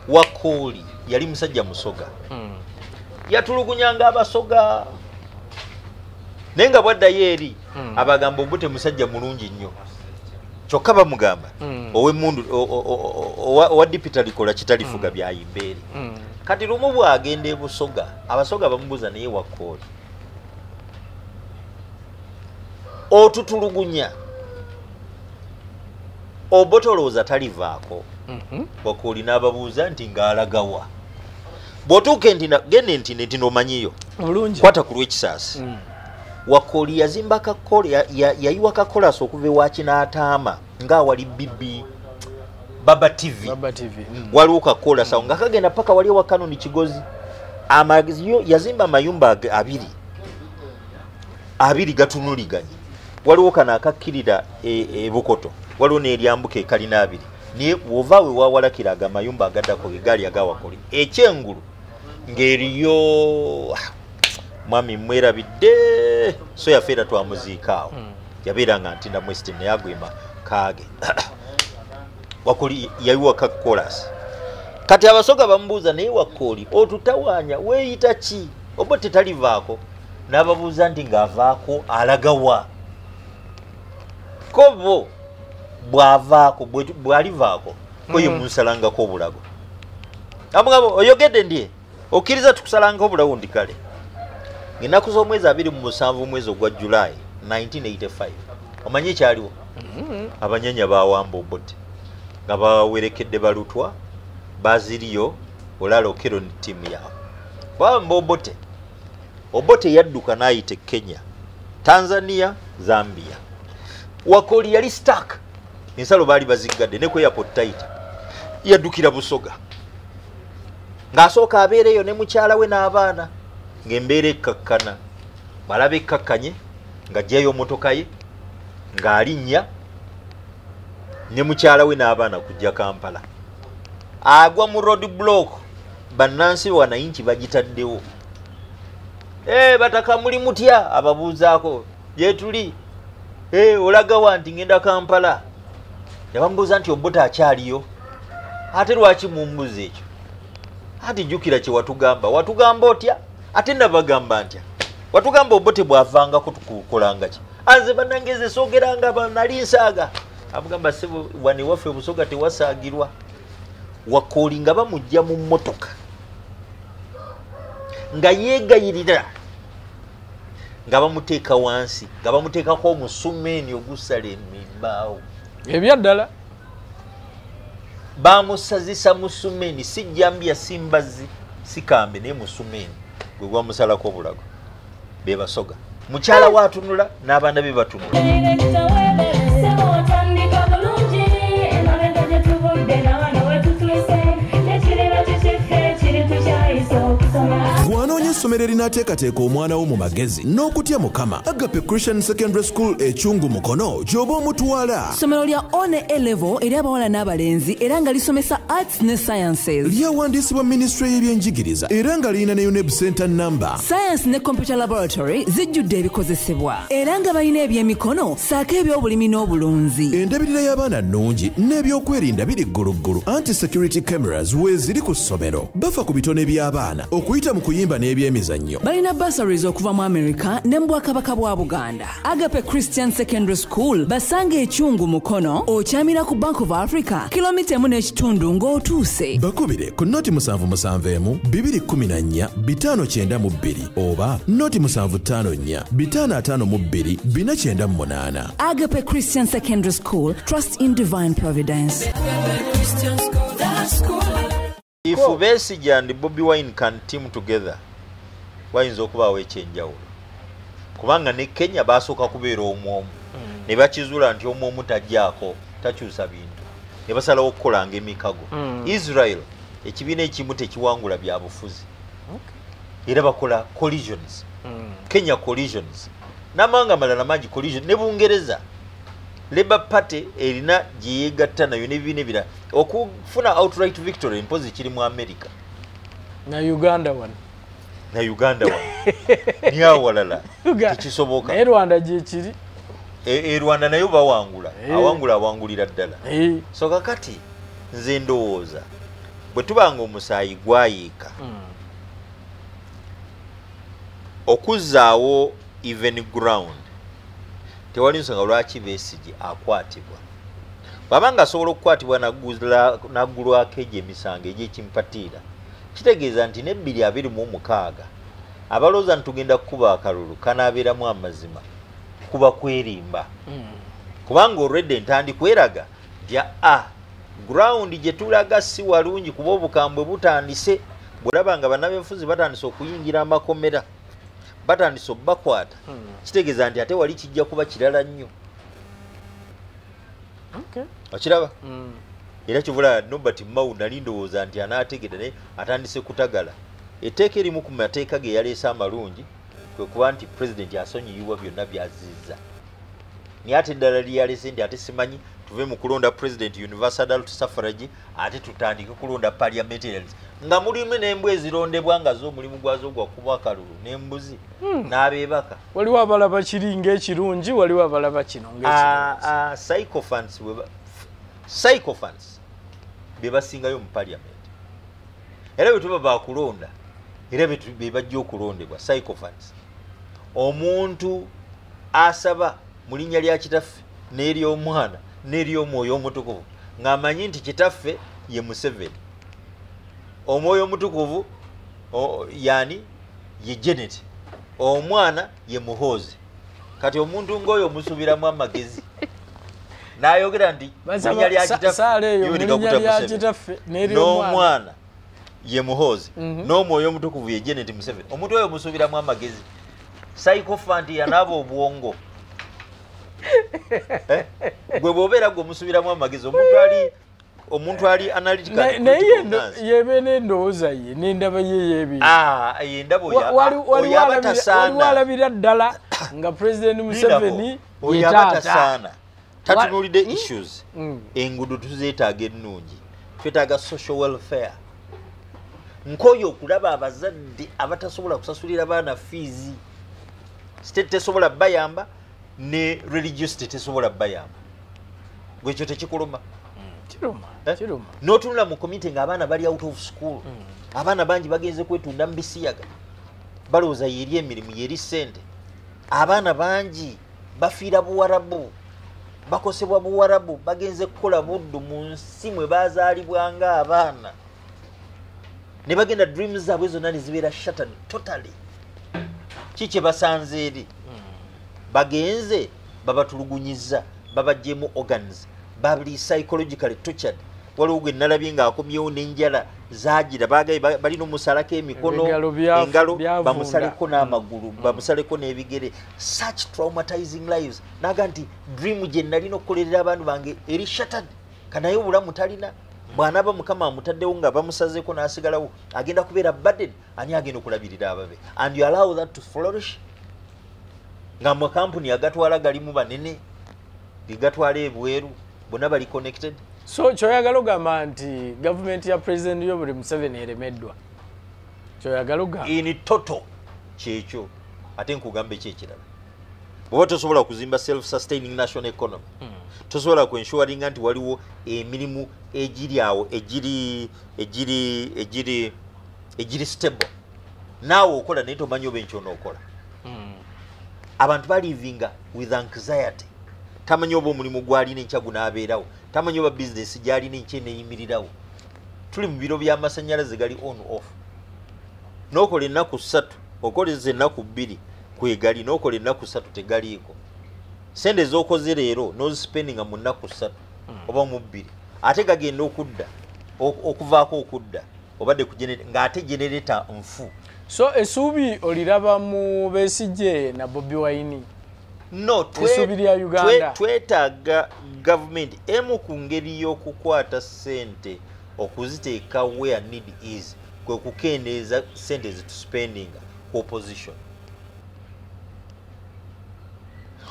Wakoli yali musajja musoga yatulugunyanga abasoga nenga bwaddayo eri abagamba Obote musajja mulungi nnyo kyokka bamugamba ow'emmundu owa dipita likola kitalifuga byayimba eri kati lumu bwagenda ebusoga abasoga bamubuuza naye Wakoli otutulugunya Obote olowooza talivaako Wakoli n'ababuuza nti ng'alagawa bw'otuuka gende nti n'omanyiyo kwata ku lw'ekisaasi Wakoli yazimba kakola yayiwa kakolasi okuva ewa Kinaataama ng'awali Bibi Baba TV waliwo kakolasi awo nga kagenda paka wali ewa Kanoni Kigozi yazimba amayumba abiri gatunuliganye waliwo kano akakkirira ebukoto waliwo n'eryambuka ekalina abiri naye wova we wawalakira amayumba agaddako ge gaali aga Wakoli ekyengulu ng'eriyo mwami mwerabidde so yafeera twamuziikaawo yabeeranga ntinda mwesiti naye agwima kaage Wakoli yayiwa kakolasi kati abasoga bamubuuza naye Wakoli otutawaanya weeyita ki Obote talivaako n'ababuuza nti ng'avaako alagawa kobo bw'avaako bw'alivaako koye munsalangako obulago amugabo oyogedde ndiye okkiriza tukusalangako obulago ndi kale ng'ennaku z'omwezi 27 mwezi ogwa July 1985 omanyi ekyaliwo abanyenya bawamba Obote nga bawerekedde balutwa Baziriyo Olalo Kero ne ttiimu yaabwe bawamba Obote yadduka n'ayita Kenya Tanzania Zambia Wakoli yali stuck ensalo baali baziggadde ne ku airport taita yaddukira busoga ng'asooka abeereyo ne mukyala we n'abaana ng'embeera ekkakkana balaba ekkakkanye ng'aggyayo motoka ye ng'alinnya ne mukyala we n'abaana kujja Kampala agwa mu road block bannansi wanayinki bagitaddewo bataka muli mutya ababuuzaako gye tuli olagawa nti ngenda Kampala yabamubuuza nti Obote akyaliyo ate lwaki mumbuza ekyo ati jjukira kye watugamba otya ate nabagamba ntya watugamba Obote bw'avangako tukukolanga ki anze bannangeze soogeranga banali nsaaga abugamba sebo wani waffe busoga tewasaagirwa Wakoli nga bamujja mu mmotoka nga yeegayirira nga bamuteeka wansi nga bamuteekako omusumeeni ogusala emimbaawo ebyaddala bamusazisa musumeeni si jambya si mbazi si kambe naye musumeeni gwe gwamusalako obulago be basoga mukyala waatunula n'abaana be batunula Gwanoonya essomero erinaateekateeka omwana wo mu magezi n'okutya Mukama Agape Christian Secondary School ekyungu Mukono gy'oba omutwala. Ssomero lya one A-level eri abawala n'abalenzi era nga lisomesa arts ne sciences. Lyawandiisibwa Ministry y'ebyenjigiriza era nga lirina ne UNEB Center number. Science ne computer laboratory zijjudde ebikozesebwa era nga balina ebyemikono saako eby'obulimi n'obulunzi. Endabirira y'abaana nnungi n'ebyokwerinda biri gguluggulu anti-security cameras weeziri ku ssomero. Bafa ku bitone by'abaana okuyita mu kuyimba n'ebyemizannyo. Balina bursaries okuva mu America ne mu Bwakabaka bwa Buganda. Agape Christian Secondary School basanga ekyungu Mukono okyamira ku Bank of Africa kilomita 1.5 ng'otuuse. Bakubire ku noti 771 214 592 oba noti 754 552 498. Agape Christian Secondary School, trust in divine providence. If Besigye and Bobi Wine can team together, wayinza okubaawo ekyenjawulo kubanga ne Kenya basooka kubeera omwomu ne bakizuula nti omwomu tajjaako takyusa bintu ne basalawo okukolanga emikago. Israel ekibiina ekimu tekiwangula byabufuzi era bakola collisions. Kenya collisions n'amawanga amalala mangi collision ne Bungereza Labour Party erina gyeyegatta nayo n'ebibiina ebirala okufuna outright victory mpozi kiri mu America na Uganda one ni awalala tekisoboka naye Rwanda gyekiri Rwanda nayo bawangula awangulira ddala so kakati nze ndowooza bwe tubanga omusaayi gwayiika okuzzaawo even ground tewali nsonga lwaki Besigye akwatibwa. Bw'abanga asobola okukwatibwa naggulwako egyo emisango egy'ekimpatiira kitegeeza nti ne 2026 abalowooza nti tugenda kukuba akalulu kanaabeeramu amazima kuba kwerimba kubanga already entandikweraga nti ground gye tulaga si walungi kuba obukambwe butandise. Bw'olaba nga bannabyabufuzi batandise okuyingira amakomera batandise obbakwata kitegeeza nti ate wali kijja kuba kirala nnyo. Okiraba era kibula Nobert Mao nali ndowooza nti anaategedde naye atandise kutagala. Etteeka erimu ku mateeka ge yaleese amalungi kwe kuba nti pulezidenti asonyiyiwa byonna byazizza naye ate eddala lyaleese nti ate simanyi tuve mu kulonda president universal adult suffrage ate tutandike kulonda parliamentarians nga mulimu n'embwa ezirondebwa nga z'omulimu gwazo gwa kuba akalulu n'embuzi n'abeebaka. Waliwo abalaba kiri ng'ekirungi waliwo abalaba kino ng'ekirungi. Psychophants be basingayo mu parliament era bwe tuba bakulonda era be bajja okulondebwa psychophants. Omuntu asaba mu linnya lya kitaffe n'ery'omwana n'ery'omwoyo omutukuvu ng'amanyi nti kitaffe ye Museveni, omwoyo omutukuvu yani ye Janet, omwana ye Muhoozi. Kati omuntu ng'oyo omusuubiramu amagezi n'ayogera nti linnya lya kitaffe n'omwana ye Muhoozi n'omwoyo omutukuvu ye Janet Museveni. Omuntu oyo omusuubiramu amagezi. Psychophant yanaaba obwongo. Gwe bw'obeera gwe omusuubiramu amagezi omuntu ali analytical. Naye yebe n'endowooza ye n'endaba ye y'ebintu. Endaba oyo aba tasaana. Waliwo alabira ddala nga President Museveni oyo aba tasaana. Tatunuulidde issues. Enguudo tuzeetaaga ennungi. Twetaaga social welfare. Nkoyo okulaba abazadde abatasobola kusasulira baana fees. State tesobola bayamba ne religious state tesobola bayamba. Gwekyo tekikuluma. Kiruma. N'otunula mu community ng'abaana bali out of school. Abaana bangi bagenze kwetunda mu bisiyaga. Balowooza yeri emirimu yeri ssente. Abaana bangi bafiira Buwarabu. Bakosebwa Buwarabu bagenze kukola buddu mu nsi mwe baazaalibwa ng'abaana. Ne bagenda dreams zaabwe zonna ne zibeera shattered totally. Kiki basanze eri bagenze babatulugunyiza babajjemu organs babali psychologically tortured. Waliwo gwe nalabye ng'akomyewo n'enjala zaagira balina omusalako emikono engalo bamusaleko n'amagulu bamusaleko n'ebigere. Such traumatizing lives. Naga nti dream gye nalina okukolerera abantu bange eri shattered kanaye obulamu talina. Bw'anaaba Mukama amutaddewo nga bamusazeeko n'asigalawo agenda kubeera burden ani agenda okulabirira ababe. And you allow that to flourish nga mu kampuni agatwala galimu banene gatwala ebweru bonna bali connected. So kyoyagala ogamba nti gavumenti ya President Yoweri Museveni eremeddwa. Kyoyagala ogamba in total kyekyo ate nkugambe kyekirala. Bw'oba tosobola kuzimba self-sustaining national economy tosobola kwensuringa nti waliwo emirimu egiri awo egiri stable naawe okola naye tomanyi oba enkyo onookola. Abantu balivinga with anxiety. Tamanyi oba omulimu gwalina enkya gunaabeerawo, tamanyi oba bizinesi gyalina enkya eneeyimirirawo. Tuli mu biro by'amasannyalaze gali on off. N'okola ennaku 3 okoleza ennaku 2 kwegali n'okola ennaku 3 tegaliiko. Sente z'okoze leero n'ozisipendinga mu nnaku 3 oba mu 2 ate gagenda okudda okuvaako okudda obadde ku ng'ate genereta nfu. So essuubi oliraba mu Besigye na Bobi Wine? No, twetaaga government emu ku ngeri y'okukwata ssente okuziteeka where need is kwe kukendeeza ssente zituspendinga ku opposition.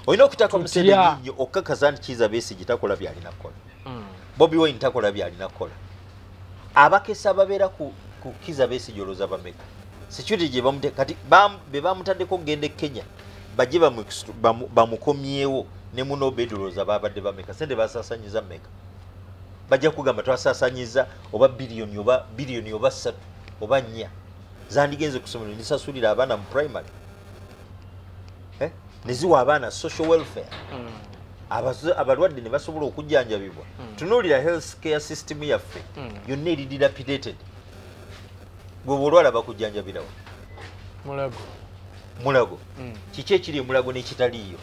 Olina okutaka omusente nnyo okkakaza nti Kizza Besigye takola byalina kukola. Bobi Wine takola byalina kukola. Abakesa babeera ku Kizza Besigye olowooza bameka. Security gye bamute kati be bamutaddeko okugenda e Kenya bajje bamukomyewo ne muno bedolooza babadde bameka. Sente basaasanyiza meka. bajja kugamba twasasanyiza oba biliyoni oba 3 oba 4 zandigenze ku ssomero nisasulira abaana mu primary neziwa abaana social welfare abalwadde ne basobola okujjanjabibwa tunuulira health care system yaffe yonna eri dilapidated bwe olwala bakujjanjabirawo mulago kiki ekiri emulago n'ekitaliiyo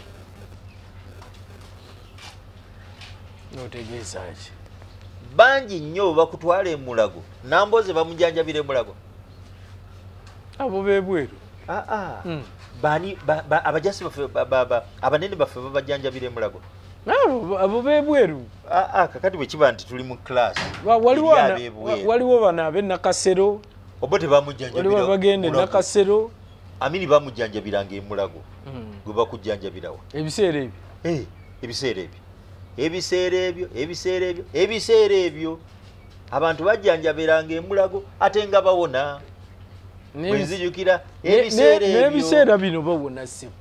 notegeezaki bangi nnyo bakutwala emulago namboze bamujjanjabira emulago abo bebweru bani abajasi baffe abanene baffe babajjanjabira emulago abo bebweru kakati bwe kiba nti tuli mu class waliwo bano ab'enakasero obo tebamujjanjabira bagende nakasero amini bamujjanjabiranga emulago gwe bakujjanjabirawo ebiseera ebyo abantu bajjanjabiranga emulago ate nga bawona bwenzijukira n'ebiseera bino bawona ssebo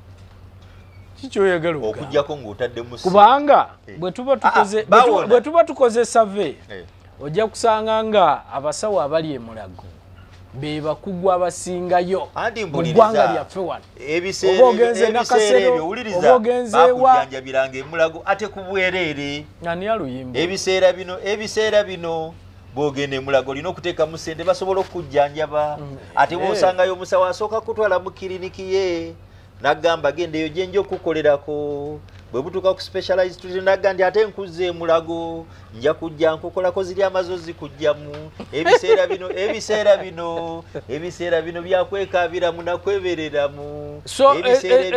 kikyoyagala okujjako ng'otaddemu kubanga bwe tuba tukoze survey ojja kusanga nga abasawo abali emulago be bakugu abasingayo mu ggwanga lyaffe wano oba ogenze nakasero oba ogenze bakujjanjabiranga emulago ate ku bwereere ani aluyimba ebiseera bino bwogenda emulago olina okuteekamu ssente basobola okujjanjaba ate bw'osangayo omusawo asooka kutwala mu kiriniki ye n'agamba genda eyo gye nja okukolerako bwe butuuka ku specialized treatment n'agamba nti ate nkuzza emulago nja kujja nkukolako ziri amazo zikujjamu ebiseera bino byakwekaabiramu nakwebereramu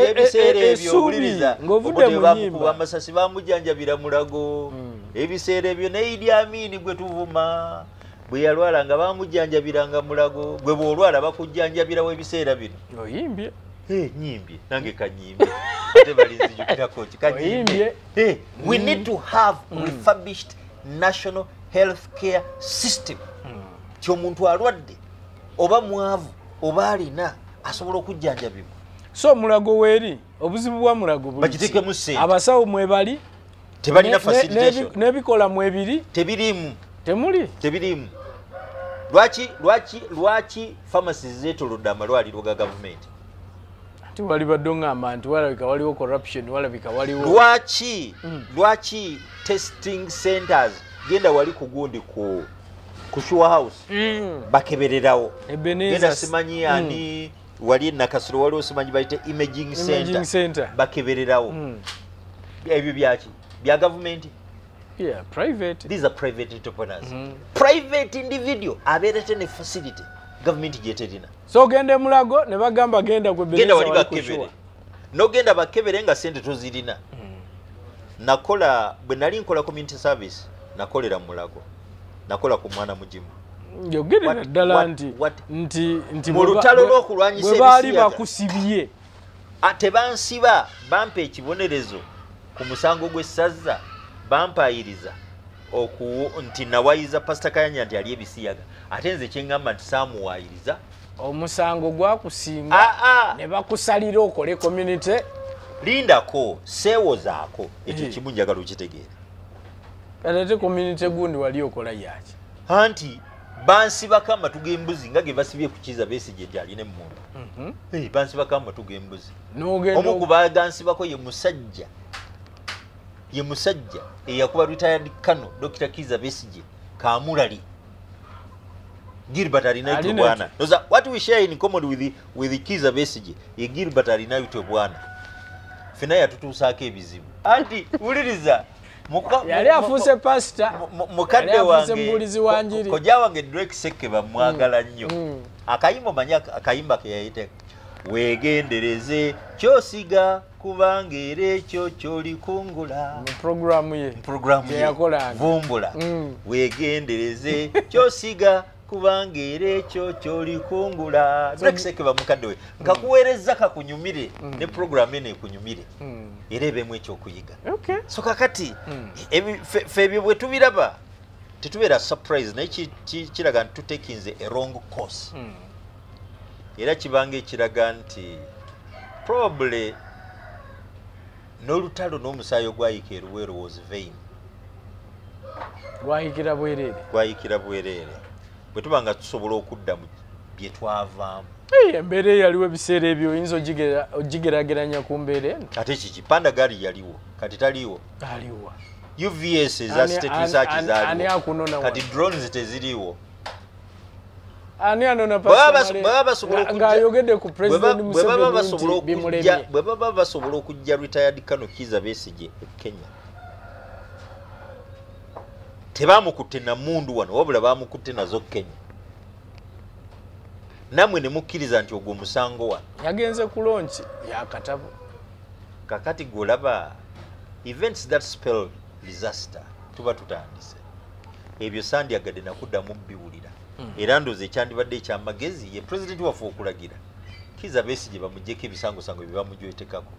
ebiseera ebyo owuliriza obotebamukuba amasasi bamujjanjabira mulago ebiseera ebyo ne Idi Amin gwe tuvuma bwe yalwala nga bamujjanjabiranga mulago gwe bw'olwala bakujjanjabirawo ebiseera bino oyimbye nyimbye nange kanyimbye ate balinzijukirako ki kanyimbye we need to have refurbished national health care system ky'omuntu alwadde oba mwavu oba alina asobola okujjanjabibwa so mulago weeri obuzibu bwa mulago bagiteekemu ssente abasawo mwebali tebalina facilitation n'ebikola mwebiri tebirimu lwaki pharmacies zeetolodde amalwaliro ga gavumenti wali badongamba nti walabika waliwo corruption walabika waliwo lwaki testing centers genda wali kugundi ku Sure House bakebererawo genda simanyi ani wali nakasiro waliwo simanyi bayite imaging center bakebererawo ebyo byaki bya gavumenti private. These are private entrepreneurs. Private individual abeerete ne facility government gyeterina. So gende mulago ne bagamba genda gwe genda wali bakebere. No genda bakebere nga sente tozirina. Nakola bwe nali nkola community service nakolera mulago. Nakola ku mwana mujimu. Yogerera ddala nti mu lutalo lw'okulwanyisa ebisiyaga bali bakusibye ate bansiba bampa ekibonerezo ku musango gw'essaza bampayiriza nti nawayiza Pastor Kayanja nti ali ebisiyaga ate nze kyengamba nti saamuwayiriza omusango gwakusinga ne bakusalira okole community lindako seewozaako ekyo kimu njagala okitegeera ate community gundi wali okola yaki anti bansibako amatu g'embuzi nga ge basibye ku Kizza Besigye nti alina emmundu bansibako amatu g'embuzi omu ku bagansibako ye musajja eyakuba retired Kano Dr. Kizza Besigye Kamulali Gilbert alinaitwe bwana. What we share in common with Kizza Besigye ye Gilbert alinaitwe bwana. Fena yatutuusaako ebizibu anti wuliriza yali afuse pastor mukadde wange koja wange Drake Seke bamwagala nnyo akayimba manya akayimba ke yayite wegendereze kyosiga kubanga era ekyo kyoli kungula mu programu ye yakola vumbula wegendereze kyosiga kubanga era ekyo kyoli kungula Drake Seke bamukadde we nkakuweereza kakunyumire ne programu ene ekunyumire era ebemu ekyokuyiga so kakati fe ebyo bwe tubiraba tetubeera surprise naye kiraga nti tutekinze a wrong course era kibanga ekiraga nti probably n'olutalo n'omusaayi ogwayika eruweero was vain gwayikira bwerere bwe tubanga tusobola okudda mu bye twavaamu. Embeera yaliwo ebiseera ebyo oyinza ogigeraageranya ku mbeera eno. Ate kiki Pandagari yaliwo kati taliwo. Aliwo. UVS eza state research zaaliwo kati drones teziriwo. Ani anona ng'ayogedde ku President Museveni bimulemye. Bwe baba basobola okujja retired Kano Kizza Besigye e Kenya. Tebamukutte na mundu wano wabula bamukutte nazo Kenya. Namwe ne mukkiriza nti ogwo musango wano. Yagenze ku launch ya katabo. Kakati golaba events that spell disaster tuba tutandise. Ebyo sandyagadde nakuddamu biwulira. Era ndoze ekyandibadde ekyamagezi ye president waffe okulagira Kizza Besigye bamuggyeko ebisangosango bye bamujwetekako.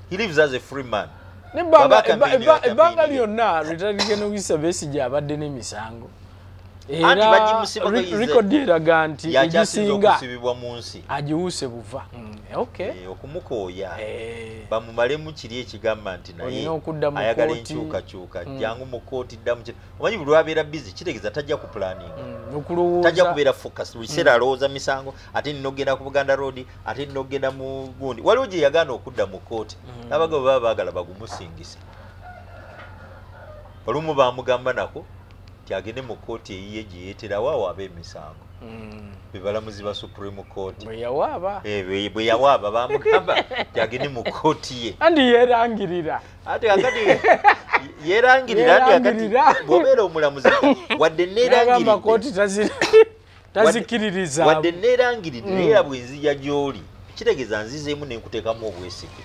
He lives as a free man. Ebbanga lyonna Kizza Besigye abadde n'emisango. Era record eraga nti egisinga agiwuse buva. Okumukooya bamumalemu kiri ekigamba nti naye ayagala enkyukakyuka jangu mu kooti ddamu. Omanyi buli lwabeera busy kitegeeza tajja ku planning. Tajja kubeera focus. Biseera alowooza misango ate nina okugenda ku Buganda Road ate nina okugenda mu gundi. Waliwo gye yagaana okudda mu kooti n'abagabo baba baagala bagumusingisa. Olumu baamugamba nako tyagende mu kooti eyiye gye yeeterawo awo ab'emisango. Bebalamuzi ba Supreme Court. Bwe yawaaba bamugamba tyagende mu kooti ye. Andi yeerangirira. Ate akati yeerangirira andi akati bw'obeera omulamuzi wadde neerangiridde. Kooti tazikiririza. Wadde neerangiridde era bwe nzija gy'oli kitegeeza nzizeemu ne nkuteekamu obwesige.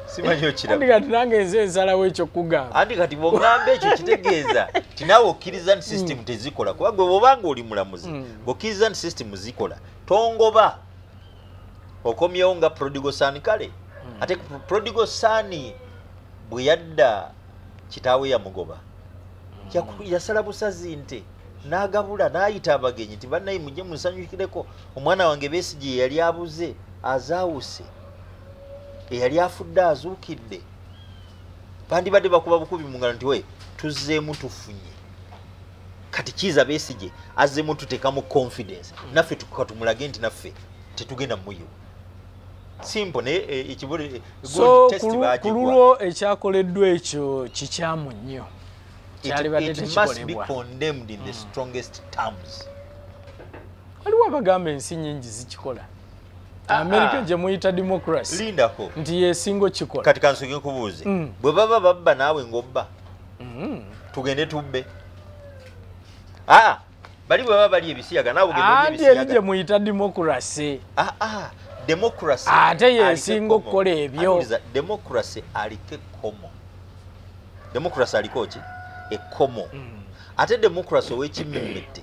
Simanyi okiraba. Andi nange nze nsalawo ekyo kugamba. Andi kati bw'ogamba ekyo kitegeeza ti naawe okkiriza nti system tezikola kuba gwe bw'obanga oli mulamuzi bw'okkiriza nti system zikola tongoba okomyewo nga prodigal son kale. Ate prodigal son bwe yadda kitaawe yamugoba yasala busazi nte n'agabula n'ayita abagenyi nti bannaye mujje munsanyukireko omwana wange Besigye yali abuze azaawuse eyali afudde azuukidde. Bandibadde bakuba bukubi mu ngalo nti we tuzzeemu tufunye kati Kizza Besigye azzeemu tuteekamu confidence naffe tukatumulage nti naffe tetugenda muyo. Simple naye ekibule good test baagibwa. Ku lulwo ekyakoleddwa ekyo kikyamu nnyo. It must be condemned in the strongest terms. Waliwo abagamba ensi nnyingi zikikola. America gye muyita democracy. Lindako. Nti yesingo kikola. Kati kansoge nkubuuze. Bwe baba babba naawe ng'obba. Tugende tubbe. Bali bwe baba bali ebisiyaga naawe ogende olye ebisiyaga. Andi gye muyita democracy. Democracy. Ate yesingo okukola ebyo. Democracy aliko ekkomo. Democracy aliko ki? Ekkomo. Ate democracy ow'ekimmemmette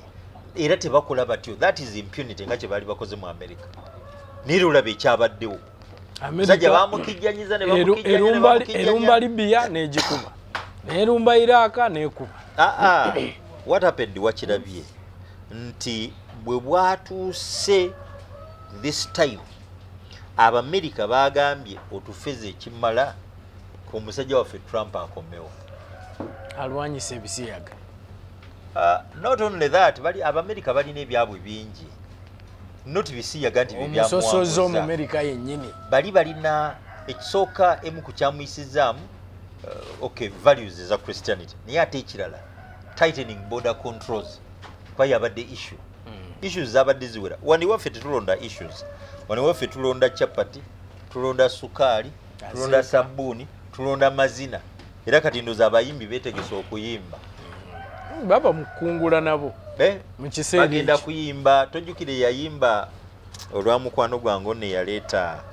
era tebakola batyo. That is impunity nga kye baali bakoze mu America. Nero labe kyabaddewo. Sajja bamukijjanyiza ne bamukijjanyiza. Erumba Libya n'egikuba. N'erumba Iraq n'ekuba. What happened wakirabye nti bwe bwatuuse this time Abamerika bagambye otufeze ekimala ku musajja waffe Trump akomewo. Alwanyisa ebisiyaga. Not only that, bali Abamerika balina ebyabwe bingi. Not bisiyaga nti bibyamu omusosozo mu Amerika yennyini. Bali balina ekisooka emu ku kyamuyisizaamu values eza Christianity. Naye ate ekirala tightening border controls kwa yabadde issue. Issues zabadde ziwera. Wani waffe tetulonda issues. Wani waffe tulonda chapati, tulonda sukali, tulonda sabuni, tulonda mazina. Era kati ndoza abayimbi betegese okuyimba. Baba mukungula nabo. Mu kiseera bagenda kuyimba, tojjukire yayimba olwa mukwano gwange ne yaleeta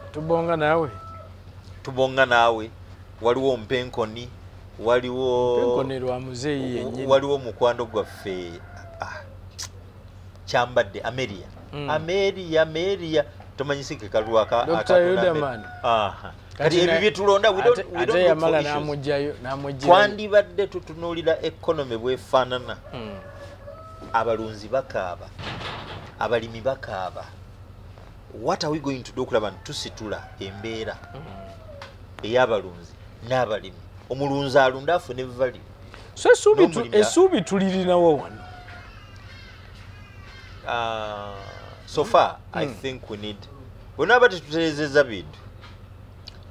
tubonga naawe. Waliwo mpenkoni, waliwo mpenkoni lwa muzeeyi yennyini. Waliwo mukwano gwaffe kyambadde Ameria. Ameria tomanyisike kalwaka akatonda. Kati ebyo bye tulonda we don't yamala namujjayo kwandibadde tutunuulira economy bwefaanana. Abalunzi bakaaba, abalimi bakaaba. What are we going to do okulaba nti tusitula embeera ey'abalunzi n'abalimi? Omulunzi alunda afune value, so esuubi tulirinawo wano. So far I think we need whenever tutereezezza bintu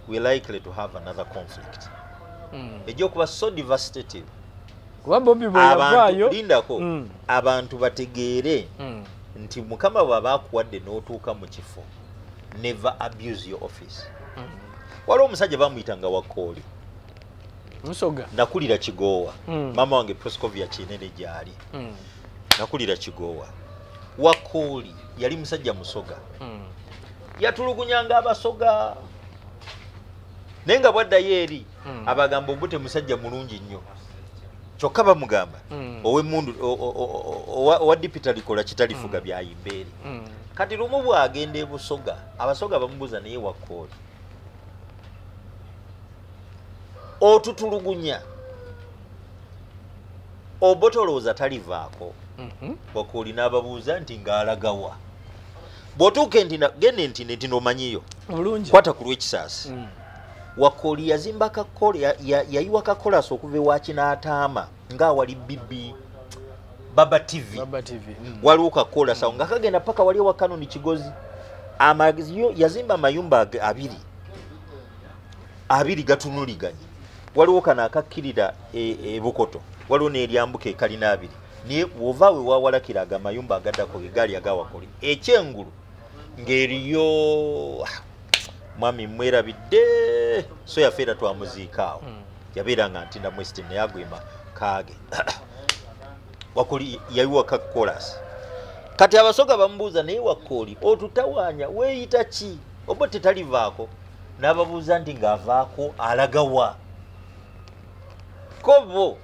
we're likely to have another conflict. Ejjokuba so devastative. Kuba Bobby bwe yavaayo lindako abantu bategeere nti Mukama bw'aba akuwadde n'otuuka mu kifo never abuse your office. Waliwo omusajja bamuyitanga Wakooli Musoga nakulira Kigoowa mama wange Proscovia Kinene gyali nakulira Kigoowa. Wakooli yali musajja musoga yatulugunyanga abasoga naye nga bwaddayo eri abagamba Obote musajja mulungi nnyo kyokka bamugamba ow'emmundu owa dipita likola kitalifuga byayimba eri kati lumu bw'agenda e Busoga abasoga bamubuuza naye Wakooli otutulugunya Obote olowooza talivaako. Wakooli n'ababuuza nti ng'alagawa bw'otuuka gende nti n'omanyiyo kwata ku lw'ekisaasi. Wakooli yazimba kakola yayiwa kakolasi okuva ewa Kinaataama ng'awali Bibi Baba TV. Waliwo kakolasi awo nga kagenda paka wali ewa Kanoni Kigozi. Yazimba amayumba abiri gatunuliganye. Waliwo kano akakkirira e Bukoto waliwo n'eryambuka ekalina abiri. Niye wova we wawalakiraga amayumba agaddako ge gaali aga Wakooli. Ekyengulu ng'eriyo mwami mwerabidde so yafeera twamuziikaawo yabeeranga nti namwesite naye agwema kaage. Wakooli yayiwa kakolasi kati abasoga bamubuuza naye Wakooli otutawaanya weeyita ki Obote talivaako n'ababuuza nti ng'avaako alagawa kobo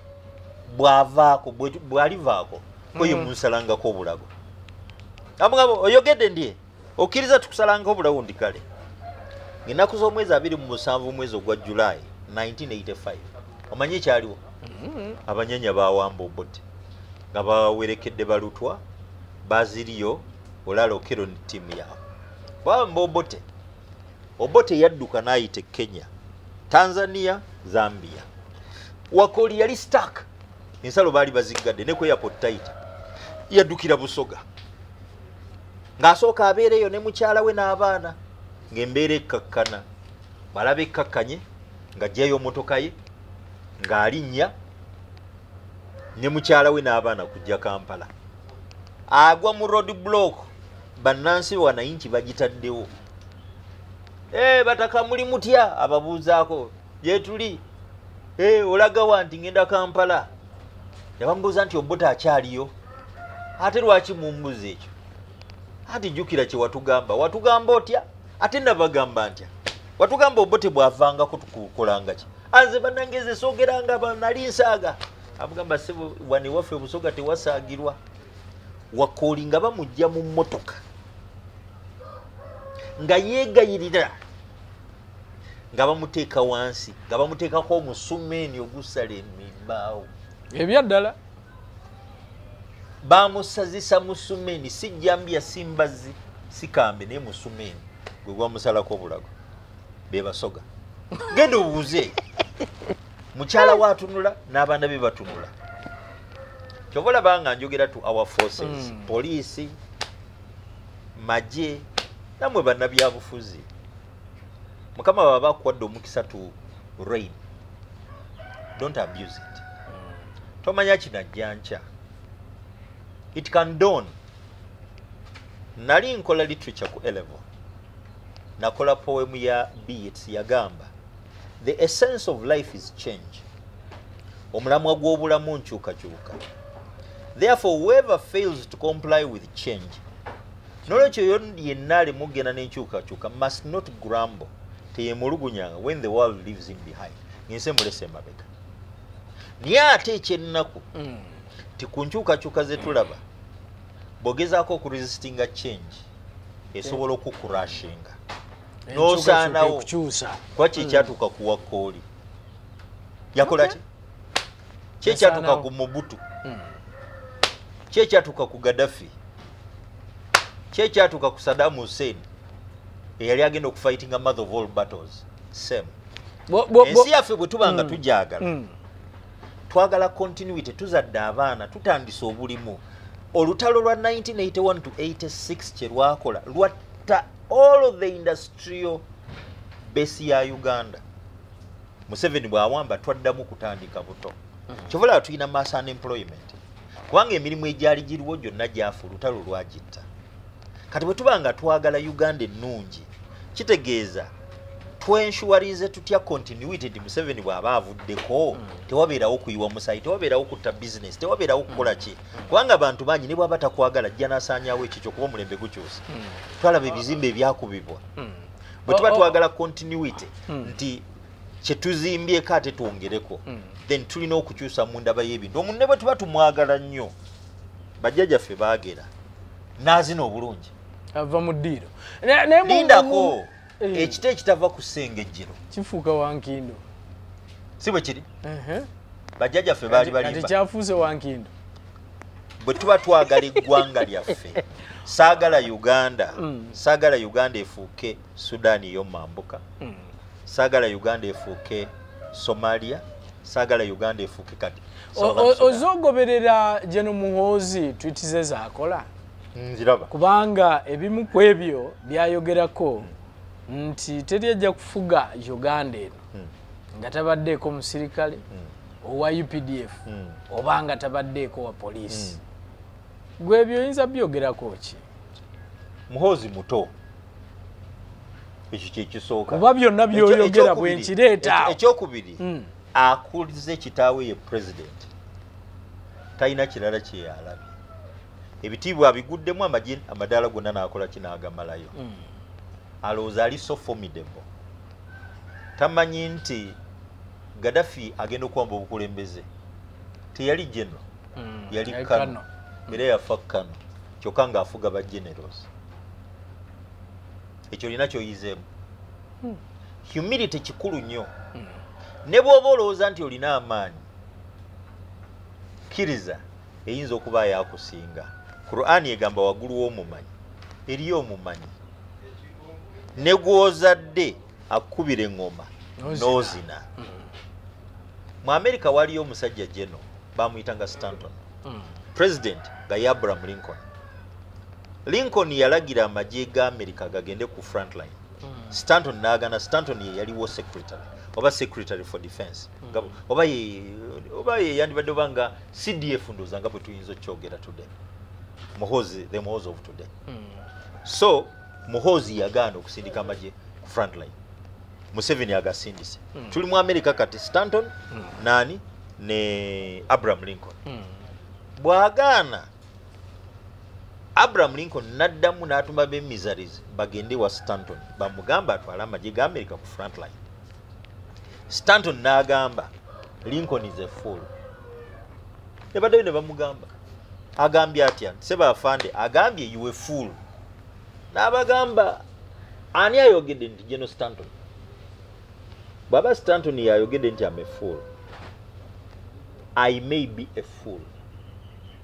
bw'avaako bw'alivaako koye munsalangako obulago. Amugabo oyogedde ndiye okkiriza tukusalangako obulago ndi kale. Ennaku z'omwezi 27 mwezi ogwa July 1985 omanyi ekyaliwo abanyanya bawamba Obote nga bawerekedde balutwa Baziriyo Olala Okero ne ttiimu yaabwe bawamba Obote yadduka n'ayita Kenya, Tanzania, Zambia. Wakooli yali stuck ensalo baali baziggadde ne ku airport taita yaddukira Busoga ng'asooka abeereyo ne mukyala we n'abaana ng'embeera ekkakkana balaba ekkakkanye ng'aggyayo motoka ye ng'alinnya ne mukyala we n'abaana kujja Kampala agwa mu road block bannansi wanayinki bagitaddewo bataka muli mutya ababuuzaako gye tuli olagawa nti ngenda Kampala yabamubuuza nti Obote akyaliyo ate lwaki mumbuza ekyo ati jjukira kye watugamba otya ate nabagamba ntya watugamba Obote bw'avangako tukukolanga ki anze bannangeze soogeranga banali nsaaga amugamba sebo wani waffe Busoga tewasaagirwa. Wakooli nga bamujja mu mmotoka nga yeegayirira nga bamuteeka wansi nga bamuteekako omusumeeni ogusala emimbaawo ebyaddala bamusazisa musumeeni si jjambiya si mbazzi si kambe naye musumeeni gwe gwamusalako obulago be Basoga. Genda obuuze mukyala waatunula n'abaana be batunula. Kyova olaba nga njogera tu our forces poliisi magye namwe bannabyabufuzi Mukama baba akuwadde omukisa tu rain don't abuse it. Tomanya kinajja nkya it can dawn. Nali nkola literature ku A-level nakola poem ya Beats yagamba the essence of life is change. Omulamwa gw'obulamu nkyukakyuka. Therefore, whoever fails to comply with change, nolwekyo yenna alemugenda n'enkyukakyuka must not grumble teyemulugunyanga when the world leaves him behind. Ngense mulese emabega. Naye ate ekyennaku ti ku nkyukakyuka ze tulaba bw'ogezaako okuresistinga change esobola okukurashinga n'osaanawo kuba kyekyatuuka ku Wakooli yakola ki kyekyatuuka ku Mobutu kyekyatuuka ku Gaddafi kyekyatuuka ku Saddam Hussein eyali agenda okufightinga mother of all battles same ensi yaffe bwe tuba nga tujagala twagala continuity tuzadde abaana tutandise obulimu olutalo lwa 1981 to 86 kye lwakola lwatta all of the industrial base ya Uganda. Museveni bw'awamba twaddamu kutandika buto kyobola tulina mass unemployment kubanga emirimu egyali giriwo gyonna gyafa olutalo lwagitta kati bwe tubanga twagala Uganda ennungi kitegeeza twensuwarinze tutya continuity di Museveni bw'aba avuddeko tewabeerawo kuyiwa musayi tewabeerawo kutta business tewabeerawo kukola ki kubanga abantu bangi ne bw'aba takwagala ajja n'asaanyaawo ekikyo kuba omulembe gukyusa twalaba ebizimbe ebyakubibwa bwe tuba twagala continuity nti kyetuzimbyeko ate twongereko then tulina okukyusa mu ndaba y'ebintu omuntu ne bwe tuba tumwagala nnyo bajjajjaffe baagera n'azina obulungi ava mu ddiiro lindako ekita ekitava ku ssengejjero kifuuka wankindo si bwe kiri bajjajjaffe baali balimba kyafuuse wankindo bwe tuba twagala eggwanga lyaffe saagala Uganda efuuke Sudaani y'omumambuka saagala Uganda efuuke Somalia saagala Uganda efuuke kati ozogoberera General Muhoozi twitize zaakola nziraba kubanga ebimu ku ebyo byayogerako nti teryajja kufuga Uganda eno nga tabaddeeko musirikale owa UPDF oba nga tabaddeeko wa poliisi gwe ebyo oyinza byogerako ki Muhoozi muto ekyo kyekisooka oba byonna byoyogera bwe nkireeta ekyokubiri akulize kitaawe ye president talina kirala kye yalabye ebitiibwa abiguddemu amagye amadaala gonna n'akola kinaagamalayo alowooza ali so formidable tamanyi nti Gaddafi agenda okuwamba obukulembeze teyali general yali Kano era yafa Kano kyokka ng'afuga ba generals ekyo lina kyoyizeemu humility kikulu nnyo ne bw'oba olowooza nti olina amaanyi kkiriza eyinza okuba yakusinga Qur'ani egamba waggulu w'omumanyi eriyo omumanyi ne gw'ozadde akukubira eŋŋoma n'ozina mu America waliyo omusajja General bamuyitanga Stanton president nga ye Abraham Lincoln yalagira amagye ga America gagende ku front line Stanton n'agana Stanton ye yaliwo secretary oba secretary for defense oba ye yandibadde obanga CDF ndoza nga bwe tuyinza okyogera today the Muhoozi of today so Muhoozi yagaana okusindika amagye ku front line Museveni agasindise tuli mu America kati Stanton nani ne Abraham Lincoln bwagaana Abraham Lincoln naddamu n'atuma b'emizaries bagende wa Stanton bamugamba atwala amagye ga America ku front line Stanton n'agamba Lincoln is a fool ne baddayo ne bamugamba agambye atya seba afande agambye you a fool n'abagamba ani ayogedde nti General Stanton baba Stanton yayogedde nti I'm a fool I may be a fool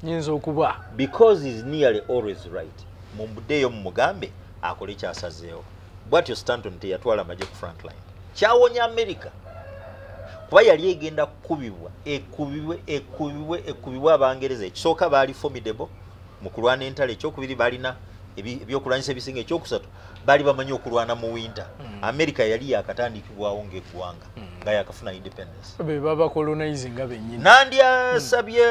nyinza okuba because he's nearly always right mumbudeyo mumugambe akole kyasazeewo bwatyo Stanton teyatwala amagye ku front line kyawonya America kuba yali egenda kukubibwa ekubibwe Abangereza ekisooka baali formidable mu kulwana entalo ekyokubiri balina ebyokulwanyisa ebisinga ekyokusatu baali bamanyi okulwana mu winter America yali yakatandikibwawo ng'eggwanga nga yakafuna independence be baba colonizing nga bennyini nandyasabye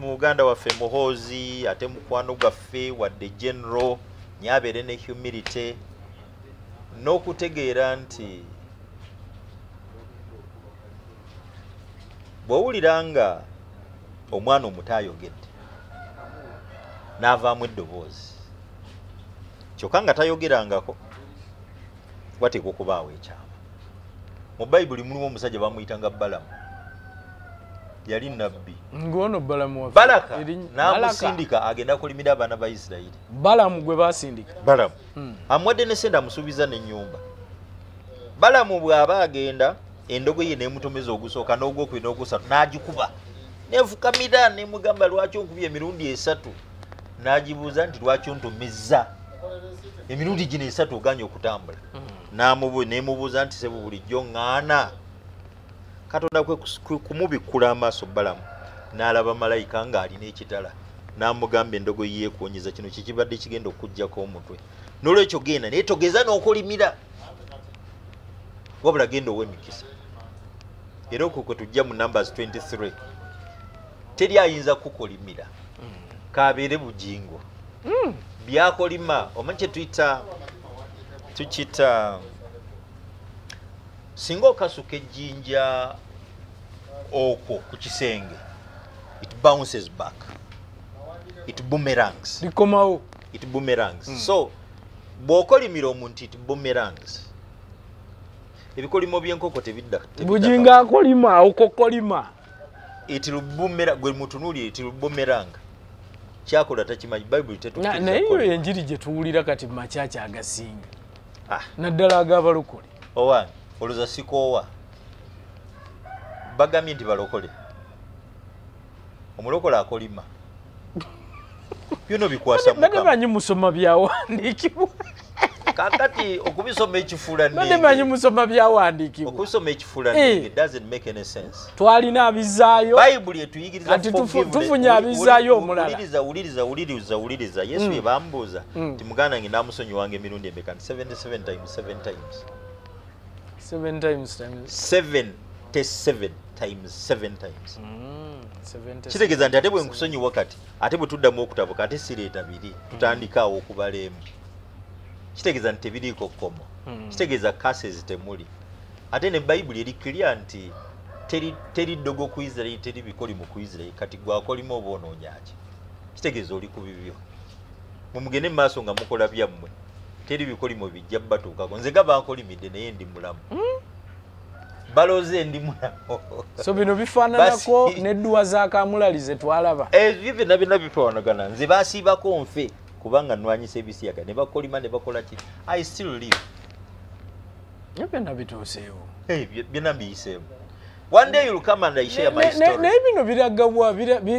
mu Uganda waffe Muhoozi ate mukwano gwaffe wadde general nyabeere ne humility n'okutegeera nti bw'owulira nga omwana omuto ayogedde n'avaamu eddoboozi kyokka nga tayogerangako wateekwa okubaawo ekyama mu Bayibuli mulimu omusajja bamuyitanga Balamu yali nabbi ngono Balamu Balaka n'amusindika agenda kulimira abaana ba Isirayiri Balamu gwe basindika Balamu amwadde ne sente amusuubiza n'ennyumba Balamu bw'aba agenda endogoyi n'emutomeza ogusooka n'ogwokubiri n'ogusatu n'agikuba nefukamira nemugamba lwaki onkubye emirundi 3 n'agibuuza nti lwaki ontomeza emirundi gino 3 oganye okutambula nemubuuza nti sebo bulijjo ŋŋaana Katonda kumubikula amaaso balamu n'alaba malayika ng'alina ekitala n'amugamba endogoyi yeekuonyeza kino kikibadde kigenda okujjako omutwe n'olwekyo genda naye togeza n'okulimira wabula genda ow'emikisa era okwo kwe tujja mu Numbers 23 teri ayinza kukolimira kabeere bugingo byakolima omanyi kye tukita singa okasuka ejjinja okwo ku kisenge it bounces back, it boomerangs, likomawo, it boomerangs. So bw'okolimira omuntu it boomerangs. Ebikolimo by'enkoko tebidda bujinga akolima okokolima it will boomerang gwe mutunuli it will boomerang. Kyakola takimanyi Bible tetukiriza naye enjiri gye tuwulira kati mu makyaki agasinga naddala ag'abalokole owange oluza sikoowa bagambye nti balokole omulokole akolima byonna bikwasa Mukama manyi musoma byawandiikibwa kakati okubisoma ekifuula manyi musoma byawandiikibwa okubisoma ekifuula it doesn't make any sense. Twalina abizaayo Bible etuyigiriza ati tufunye abizaayo omulala uliriza Yesu yebambuuza nti muganda wange namusonyiwanga emirundi emeka 77 times 7 times 7 times 77 times 7 times kitegeeza nti ate bwe nkusonyiwa kati ate bwe tuddamu okutabuka ate sireeta biri tutandikaawo okubala emu kitegeeza nti tebiriiko kkomo kitegeeza cases temuli ate ne Bible eri clear nti teri ddogo ku Israeli teri bikolimu ku Israeli kati gwakolima oba onoonyaki kitegeeza oli ku bibyo mumugende maaso nga mukola byammwe teri bikolimu bijja batuukako nze gaba nkolimidde naye ndi mulamu baloze ndi mulamu so bino bifaananako n'edduwa za Kamulali ze twalaba ebyo byonna bifaanagana nze baasiibako nfe kubanga nwanyisa ebisiyaga ne bakolima ne bakola ki I still live byonna bituuseewo byonna biyiseemu one day you'll come and I share my story naye bino biragawa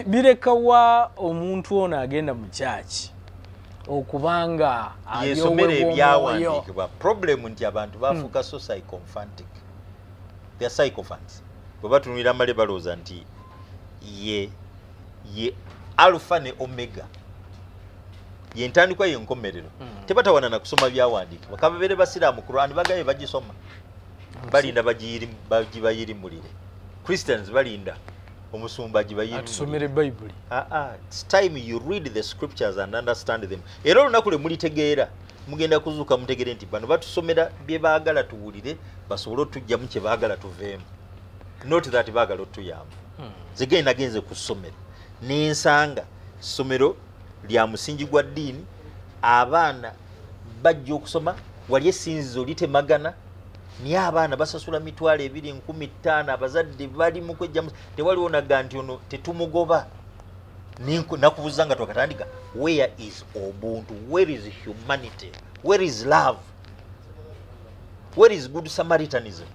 birekawa omuntu ono agenda mu kyaki okubanga yesomera ebyawandiikibwa problem nti abantu bafuuka so psychophantic they are psychophants bwe batunulira male balooza nti ye alpha ne omega yentandikwa yenkomerero tebatawana na kusoma byawandiikibwa kababeere basiraamu Qur'an bagaye bagisoma balinda bagibayirimulire Christians balinda omusumba gibayirimulire atusomere Bible it's time you read the scriptures and understand them era olunaku lwe mulitegeera mugenda kuzuuka mutegere nti bano batusomera bye baagala tuwulire basobole otujjamu kye baagala tuveemu not that baagala otuyamba zigenda nagenze ku ssomero n'ensanga ssomero lya musingi gwa ddiini abaana bajja okusoma wali essinzizo litemagana niye abaana basasula mitwalo 2,500 abazadde bali mu kwejjamu tewaliwo naga nti ono tetumugoba nakubuuza nga twakatandika where is obuntu where is humanity where is love where is good samaritanism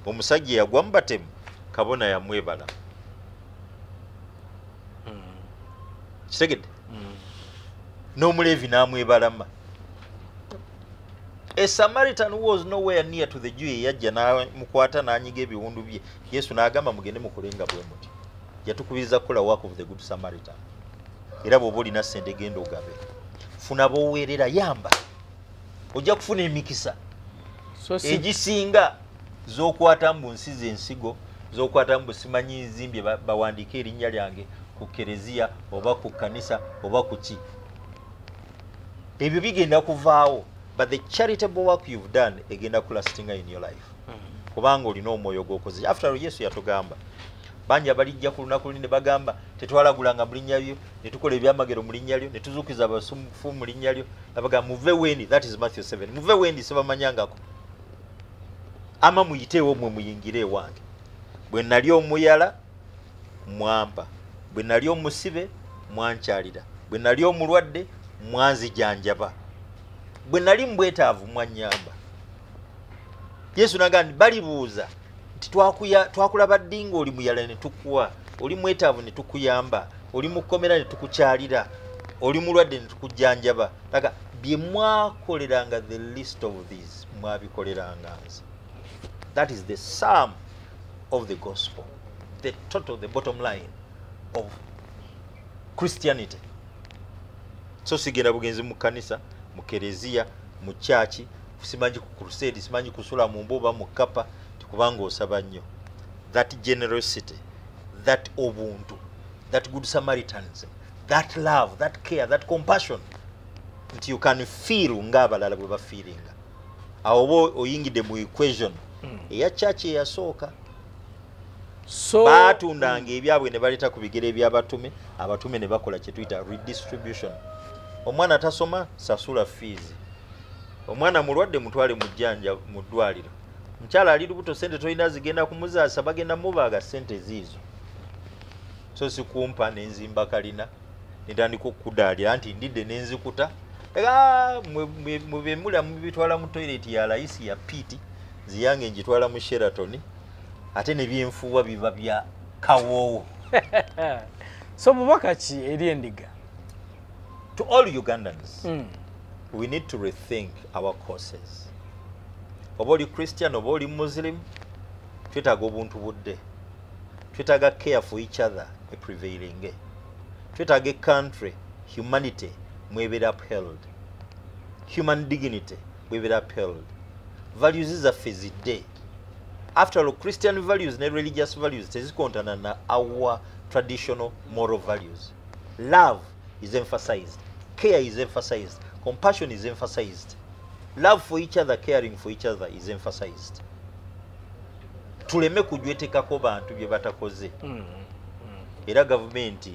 omusajja yagwa mu batemu kabona yamwebala kitegedde n'omuleevi n'amwebalama a Samaritan was nowhere near to the Jew yajja namukwata n'anyiga ebiwundu bye Yesu n'agamba mugende mukolenga bwe muti yatukubiriza kukola work of the good Samaritan era bw'oba olina ssente genda ogabe funa b'oweerera yamba ojja kufuna emikisa egisinga z'okwata mu nsi z'ensigo z'okwata mu simanyi nzimbye bawandiika erinnya lyange ku kereziya oba ku kanisa oba ku ki ebyo bigenda kuvaawo but the charitable work you've done egenda kulastinga in your life kubanga olina omwoyo gw'okoze after all Yesu yatugamba bangi abalijja ku lunaku luli ne bagamba tetwalagulanga mu linnya lyo ne tukola ebyamagero mu linnya lyo ne tuzuukiza abasumufu mu linnya lyo abagamba muve wendi that is Matthew 7 muve wendi sebamanyangako ama muyiteewo mwe muyingire ewange bwe nali omuyala mwampa bwe nali omusibe mwankyalira bwe nali omulwadde mwanzijanjaba bwe nali mbwetaavu mwanyamba Yesu nagandi balibuuza nti twakulaba ddi ng'oli muyala ne tukuwa oli mwetaavu ne tukuyamba oli mukomera ne tukukyalira oli mulwadde ne tukujjanjaba laga bye mwakoleranga the list of these mwabikoleranga nze That is the sum of the gospel, the total, the bottom line of Christianity. So sigenda bugenzi mu kanisa, mu kereziya, mu church, simanyi ku crusade, simanyi kusula mu mbuba mu kapa, tikubanga osaba nnyo. That generosity, that obuntu, that good Samaritans, that love, that care, that compassion, that you can feel ng'abalala bwe bafiiringa. Awo oyingide mu equation eya church eyasooka. So baatundanga ebyabwe ne baleta ku bigere eby'abatume, abatume ne bakola kye tuyita redistribution. Omwana tasoma sasula fees. Omwana mulwadde mutwale mujjanja mu ddwaliro. Mchala ali lubuto sente toyina zigenda kumuzaasa bagenda mubaaga sente ziizo. So sikumpa nenzimba kalina nitandika okudaalira nti ndidde nenzikuta. Mwe mula mubitwala mu toilet ya layisi ya piti ziyange njitwala mu Sheraton ate ne byenfuwa biba bya kawoowo. So mubaka ki eri endiga? To all Ugandans, we need to rethink our courses. Oba oli Christian, oba oli Muslim, twetaaga obuntu budde. Twetaaga care for each other, a prevailing. Twetaaga a country, humanity, mwebera upheld. Human dignity, mwebera upheld. Values zaffe zidde. After all, Christian values and religious values tezikontana na our traditional moral values. Love is emphasized. Care is emphasized. Compassion is emphasized. Love for each other, caring for each other is emphasized. Tuleme kujwetekako bantu bye batakoze. Era government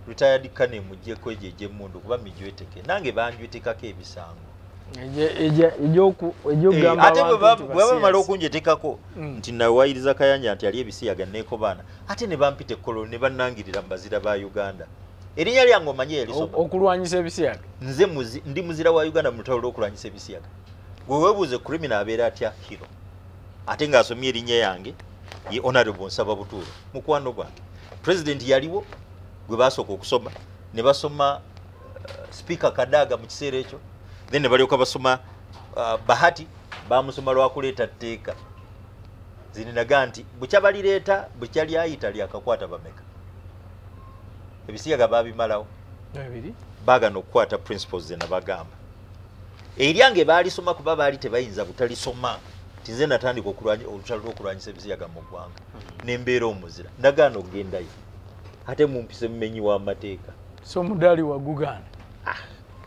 retired kane mujjeko ejeje mundu kuba mijweteke. Nange banjwetekako ebisango. Ate bwe bamala okunjetekako nti nawayiriza Kayanja nti ali ebisiyaga neeko baana. Ate ne bampite koloni ne bannangirira mbazira ba Uganda. Erinnya lyange omanye erisoma okulwanyisa ebisiyaga. Nze ndi muzira wa Uganda mu lutalo lw'okulwanyisa ebisiyaga. Gwe weebuuze criminal abeera atya hero. Ate ng'asomye erinnya yange ye Honorable Nsaba Butuuro mukwano gwange. President yaliwo gwe baasooka okusoma ne basoma Speaker Kadaga mu kiseera ekyo. Then ne balyoka basoma Bahati bamusoma lwakuleeta tteeka. Zininaga nti bukyabalireeta bukyali ayita lyakakwata bameka. Ebisiyaga babimalawo. Baagana okukwata principles ze nabagamba. Eryange baalisoma kuba baali tebayinza butalisoma. Tinze natandika olutalo lw'okulwanyisa ebisiyaga mu ggwanga. Nembeera omuzira. Ndagaana okugendayo. Ate mumpise mumenyi w'amateeka. So mudaali wa Guganda.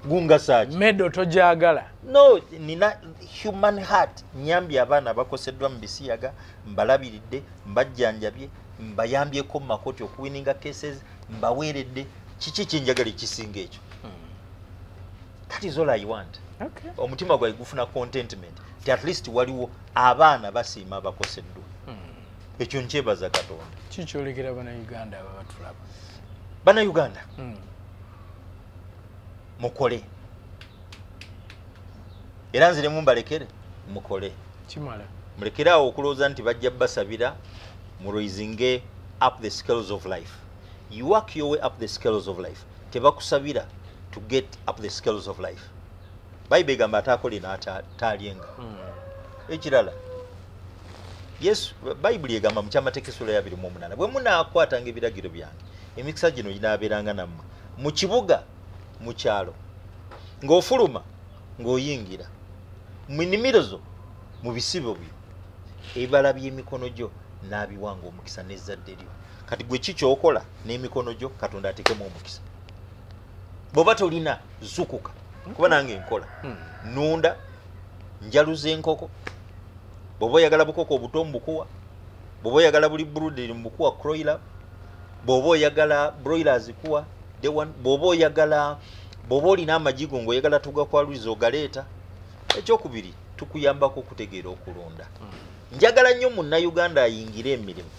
Gunga saaki. Medo tojagala. No, nina human heart. Nyambye abaana bakoseddwa mu bisiyaga, mbalabiridde, mbajjanjabye, mbayambyeko mu makooti okuwininga cases, mbaweeredde. Kiki kyenjagala ekisinga ekyo? That is all I want. Okay. Omutima gwange gufuna contentment. At least waliwo abaana basiima abakoseddwa. Ekyo nkyebaza Katonda. Kikyolekera bana Uganda abatulaba. Bana Uganda. Mukole. Era nzire mumbalekere mukole. Kimala. Mulekera okulooza nti bajja basabira mu raising up the scales of life. You work your way up the scales of life. Tebakusabira to get up the scales of life. Bible egamba ataakole n'ataalyenga. Ekirala. Yes, Bible egamba mu kyamateeka essula ya 28. Bwe munaakwatanga ebiragiro byange, emikisa gino ginaabeeranga nammwe. Mu kibuga, mu kyalo, ng'ofuluma, ng'oyingira, mu nnimiro zo, mu bisibo byo, ebibala by'emikono gyo n'abiwanga omukisa n'ezzadde lyo. Kati gwe ki ky'okola n'emikono gyo Katonda ateekemu omukisa. Bw'oba tolina zukuka, kuba nange nkola. Nunda, njaluza enkoko. Bw'oba oyagala bukoko obuto mbukuwa. Bw'oba oyagala buli brooderi mbukuwa croiler. Bw'oba oyagala broilers kuwa. Bw'oba oyagala bw'oba olina amajigo ng'oyagala tugakwaluliza ogaleeta. Ekyokubiri tukuyambako okutegeera okulonda. Njagala nnyo munnayuganda ayingire emirimu.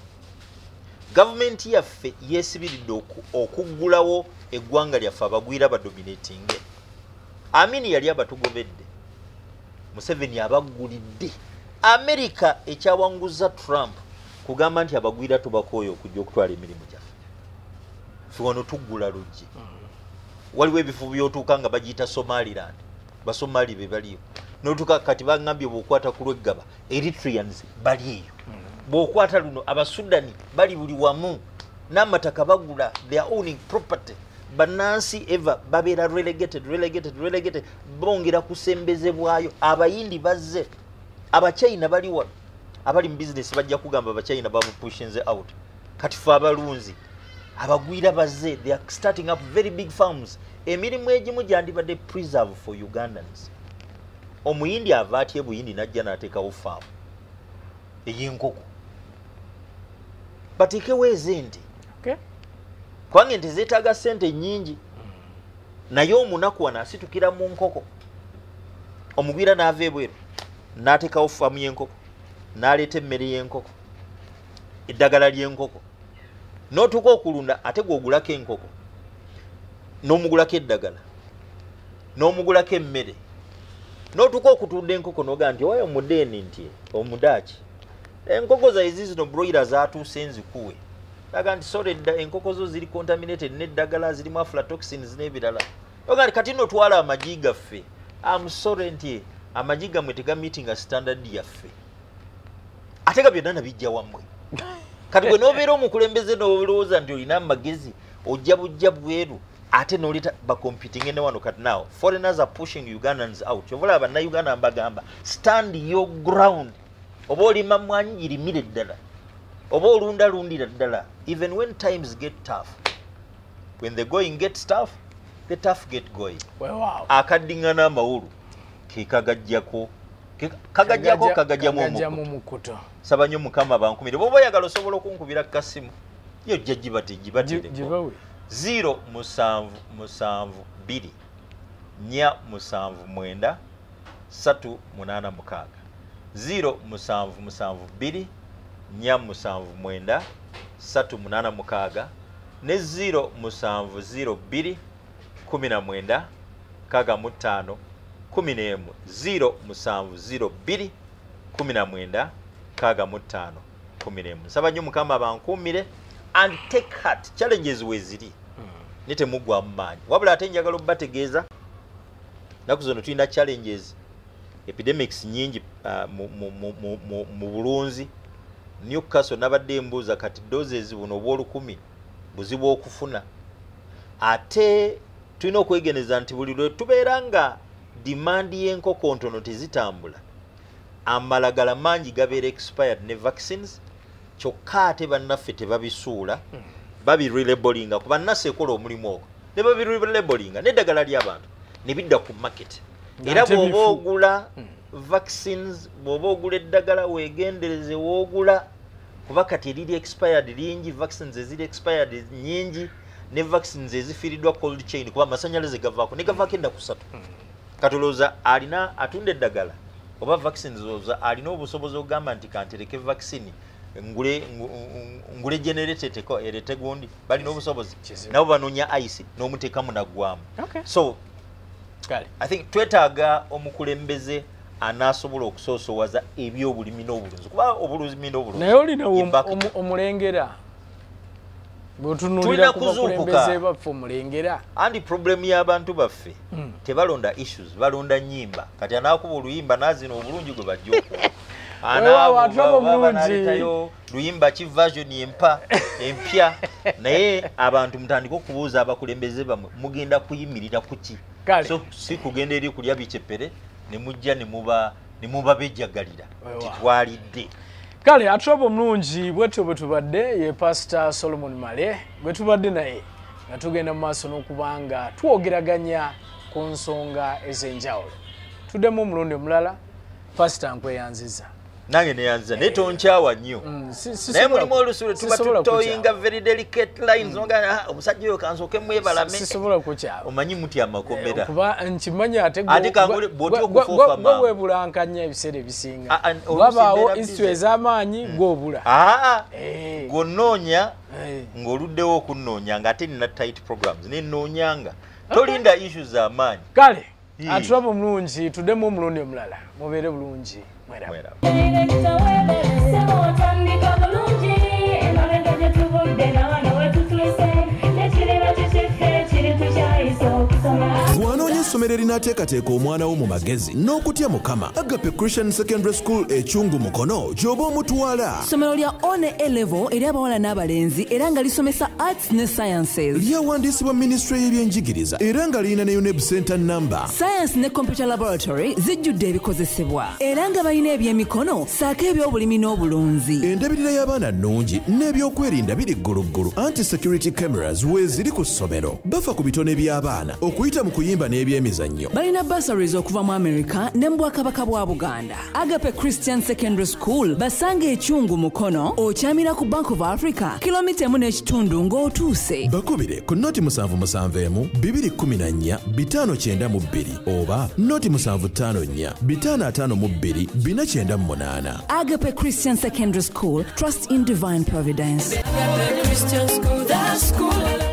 Gavumenti yaffe yeesibiridde okuggulawo eggwanga lyaffe abagwira badominatinge. Amini yali abatugobedde. Museveni abaggulidde. America ekyawanguza Trump kugamba nti abagwira tubakooyo okujja okutwala emirimu gyaffe. Ffe wano tuggula luggi. Waliwo ebifo by'otuuka nga bagiyita Somaliland. Basomali be baliyo. notuka kati bangambye bwokwata ku lweggaba Eritreans bali eyo bwokwata luno abasudani bali buli wamu n'amataka bagula their owning property banansi eva babeera relegated bongera kusembezebwayo abayindi bazze abachina bali wano abali mu business bajja kugamba abachina babu pushinze out kati fa abalunzi abagwira bazze they are starting up very big farms emirimu egimu gyandibadde preserve for Ugandans omuyindi avaatye buyindi najja n'ateekawo farm ey'enkoko bateekewo ezindi kwange nti zeetaaga ssente nnyingi naye omunaku wano asitukira mu nkoko omugwira n'ava ebweru n'ateekawo faamu y'enkoko n'aleeta emmere y'enkoko eddagala ly'enkoko n'otuuka okulunda ate gw'ogulako enkoko n'omugulako eddagala n'omugulako emmere n'otuuka okutunda enkoko n'ogaa nti owayo omudeeni nti omudaaki enkoko zaizi zino broiler zaatuuse nzikuwe laga nti sore enkoko zo ziri contaminated n'eddagala zirimu aflatoxins n'ebirala ogaa nti kati notwala amagi gaffe amusore nti amagi gammwe tegamiitinga standard yaffe ate ga byonna nabijja wammwe kati bwe n'obeera omukulembeze n'olowooza nti olina amagezi ojja bujja bweru ate n'oleta bacompeting ne wano kati now foreigners are pushing Ugandans out obola bannayuganda mbagamba stand your ground oba olima mwanyi girimire ddala oba olundalundira ddala even when times get tough when the going gets tough the tough get going akaddiŋŋana amawulu ke kagajjako kagajjamu omukuto saba nnyo mukama bankumire bw'oba oyagala osobola okunkubira kasimu yo jja gibatereko 07724 479 386 07724 479 386 ne 0702 19 65 11 0702 19 65 11 saba nnyo mukama bankuumire and take heart challenges weziri nite mugwa mmanyi wabula ate njagala obbategeeza naku zono tulina challenges epidemics nyingi mu bulunzi Newcastle nabadde embuuza kati doses buno obw'olukumi buzibu okufuna ate tulina okwegeneza nti buli lwe tubeera nga demand y'enkoko ntono tezitambula amalagala mangi gabeera expired ne vaccines kyokka ate bannaffe tebabisuula babirelabelinga kuba nnasi ekola omulimu ogwo ne babirelabelinga n'eddagala ly'abantu ne bidda ku market era bw'oba ogula vaccines bw'oba ogula eddagala weegendereze woogula kuba kati eriri expired lingi vaccines eziri expired nyingi ne vaccines ezifiiriddwa cold chain kuba amasanyalaze gavaako ne gavaako ennaku 3 katolooza alina atunda eddagala oba vaccines oza alina obusobozi okugamba nti kantereke vaccine ngule generated erete gundi balina obusobozi nabo banoonya ice n'omuteekamu naggwamu so I think twetaaga omukulembeze anasobola okusoosowaza ebyobulimi n'obulunzi kuba obulimi n'obulunzi naye olina omulengera bwetunulira kubakulembeze baffe omulengera andi problem y'abantu baffe tebalonda issues balonda nnyimba kati anaakuba oluyimba naazina obulungi gwe bajja okuwa anaaletayo luyimba ki version empya naye abantu mutandika okubuuza abakulembeze bamwe mugenda kuyimirira kuki so si kugenda eri kulya bikyepere ne mujja ne muba bejjagalira titwalidde kale atuba omulungi bwetyo bwe tubadde ye Pastor Solomon Male bwe tubadde naye nga tugenda mu maaso n'okubanga twogeraganya ku nsonga ez'enjawulo tuddemu omulundi omulala Pastor nkweyanziza nange neyanziza naye tonkyawa nnyo naye mulimu olusulo tuba tutoyinga very delicate lines noga omusajja oyo kansooke mwebalame sisobola kukyawa omanyi muti amakomera kuba nkimanyi ate gwe webulankanya ebiseera ebisinga wabaawo issue ez'amaanyi gw'obula gw'onnoonya ng'oluddewo okunnoonya nga ate nina tight programs nennoonyanga tolinda issues z'amaanyi kale atulaba omulungi tuddemu omulundi omulala mubeere bulungi mwera bw'anoonya essomero erinaateekateeka omwana wo mu magezi n'okutya Mukama. Agape Christian Secondary School ekyungu Mukono gy'oba omutwala. Ssomero lya one A-level eri abawala n'abalenzi era nga lisomesa arts ne sciences. Lyawandiisibwa Ministry y'ebyenjigiriza era nga lirina ne UNEB Center number. Science ne computer laboratory zijjudde ebikozesebwa era nga balina ebyemikono saako eby'obulimi n'obulunzi. Endabirira y'abaana nnungi n'ebyokwerinda biri gguluggulu. Anti-security cameras weeziri ku ssomero. Bafa ku bitone by'abaana okuyita mu kuyimba n'ebyemizannyo. Balina bursaries okuva mu America ne mu Bwakabaka bwa Buganda. Agape Christian Secondary School basanga ekyungu Mukono okyamira ku Bank of Africa kilomita 1.5 ng'otuuse. Bakubire ku noti 771 214 592 oba noti 754 552 498. Agape Christian Secondary School, trust in divine providence. Agape Christian School, that school.